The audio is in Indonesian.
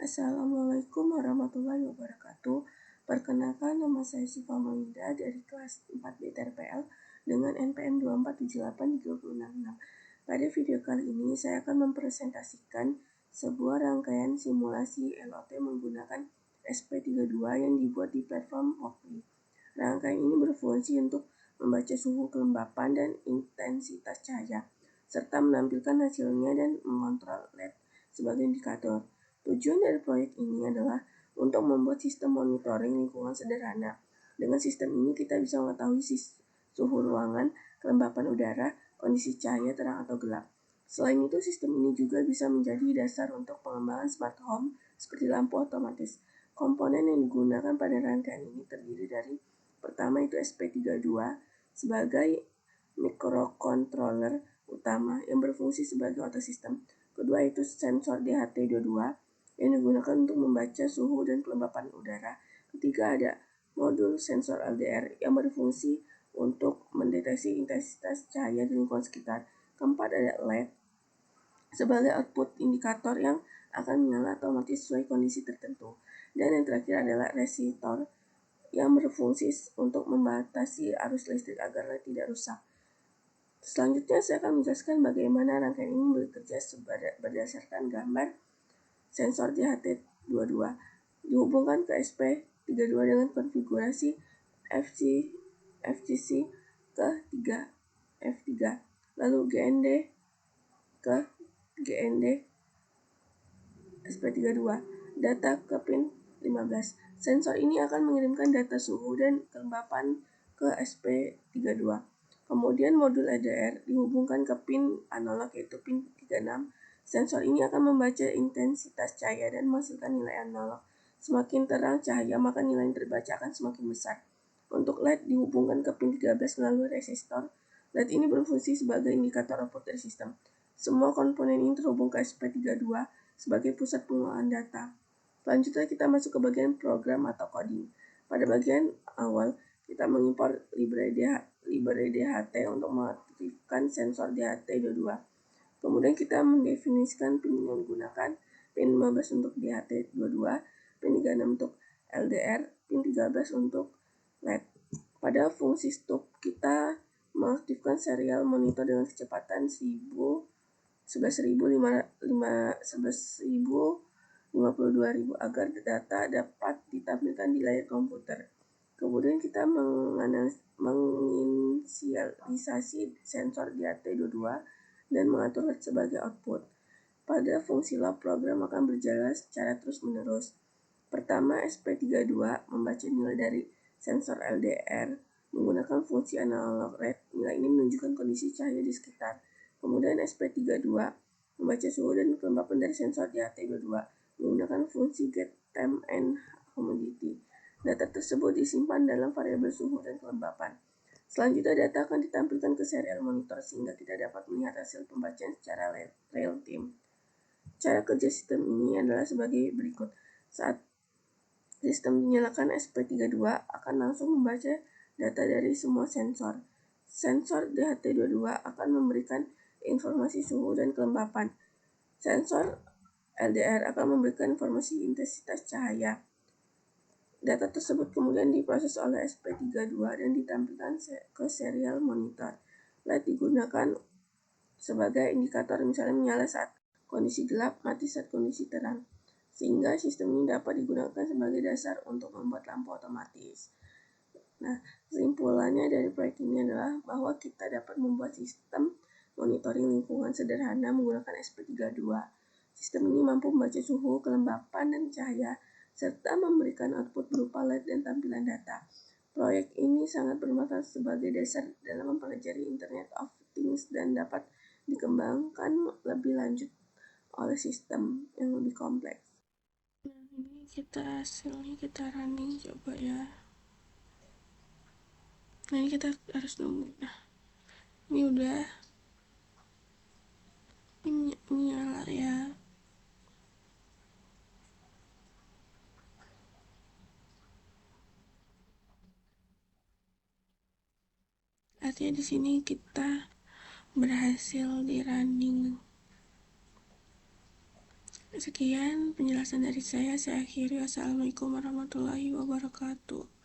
Assalamualaikum warahmatullahi wabarakatuh. Perkenalkan, nama saya Syifa Maulidah dari kelas 4B TRPL dengan NPM 2478366. Pada video kali ini, saya akan mempresentasikan sebuah rangkaian simulasi LOT menggunakan SP32 yang dibuat di platform Walkly. Rangkaian ini berfungsi untuk membaca suhu kelembapan dan intensitas cahaya, serta menampilkan hasilnya dan mengontrol LED sebagai indikator. Tujuan dari proyek ini adalah untuk membuat sistem monitoring lingkungan sederhana. Dengan sistem ini kita bisa mengetahui suhu ruangan, kelembapan udara, kondisi cahaya terang atau gelap. Selain itu, sistem ini juga bisa menjadi dasar untuk pengembangan smart home seperti lampu otomatis. Komponen yang digunakan pada rangkaian ini terdiri dari pertama itu SP32 sebagai microcontroller utama yang berfungsi sebagai otot sistem. Kedua itu sensor DHT22 yang digunakan untuk membaca suhu dan kelembapan udara. Ketiga ada modul sensor LDR yang berfungsi untuk mendeteksi intensitas cahaya di lingkungan sekitar. Keempat ada LED sebagai output indikator yang akan menyala otomatis sesuai kondisi tertentu. Dan yang terakhir adalah resistor yang berfungsi untuk membatasi arus listrik agar LED tidak rusak. Selanjutnya saya akan menjelaskan bagaimana rangkaian ini bekerja berdasarkan gambar sensor DHT22 dihubungkan ke SP32 dengan konfigurasi FCC ke 3F3, lalu GND ke GND SP32, data ke pin 15. Sensor ini akan mengirimkan data suhu dan kelembapan ke SP32. Kemudian modul LDR dihubungkan ke pin analog yaitu pin 36. Sensor ini akan membaca intensitas cahaya dan menghasilkan nilai analog. Semakin terang cahaya, maka nilai yang terbaca akan semakin besar. Untuk LED dihubungkan ke pin 13 melalui resistor. LED ini berfungsi sebagai indikator output dari sistem. Semua komponen ini terhubung ke SP32 sebagai pusat pengolahan data. Selanjutnya kita masuk ke bagian program atau coding. Pada bagian awal, kita mengimpor library DHT untuk mengaktifkan sensor DHT22. Kemudian kita mendefinisikan pin yang digunakan, pin 15 untuk DHT22, pin 36 untuk LDR, pin 13 untuk LED. Pada fungsi stop, kita mengaktifkan serial monitor dengan kecepatan 11.052.000 agar data dapat ditampilkan di layar komputer. Kemudian kita menginisialisasi sensor DHT22 dan mengatur LED sebagai output. Pada fungsi log, program akan berjalan secara terus-menerus. Pertama, SP32 membaca nilai dari sensor LDR menggunakan fungsi analog read. Nilai ini menunjukkan kondisi cahaya di sekitar. Kemudian SP32 membaca suhu dan kelembapan dari sensor DHT22 menggunakan fungsi get temp and humidity. Data tersebut disimpan dalam variabel suhu dan kelembapan. Selanjutnya data akan ditampilkan ke serial monitor sehingga kita dapat melihat hasil pembacaan secara real time. Cara kerja sistem ini adalah sebagai berikut. Saat sistem dinyalakan, SP32 akan langsung membaca data dari semua sensor. Sensor DHT22 akan memberikan informasi suhu dan kelembapan. Sensor LDR akan memberikan informasi intensitas cahaya. Data tersebut kemudian diproses oleh SP32 dan ditampilkan ke serial monitor. LED digunakan sebagai indikator, misalnya menyala saat kondisi gelap, mati saat kondisi terang, sehingga sistem ini dapat digunakan sebagai dasar untuk membuat lampu otomatis. Nah, kesimpulannya dari proyek ini adalah bahwa kita dapat membuat sistem monitoring lingkungan sederhana menggunakan SP32. Sistem ini mampu membaca suhu, kelembapan, dan cahaya, serta memberikan output berupa LED dan tampilan data. Proyek ini sangat bermanfaat sebagai dasar dalam mempelajari Internet of Things dan dapat dikembangkan lebih lanjut oleh sistem yang lebih kompleks. Nah, ini hasilnya kita running coba ya. Nah, ini kita harus nunggu. Nah, ini udah ini nyala ya. Artinya di sini kita berhasil di running. Sekian penjelasan dari saya akhiri. Wassalamualaikum warahmatullahi wabarakatuh.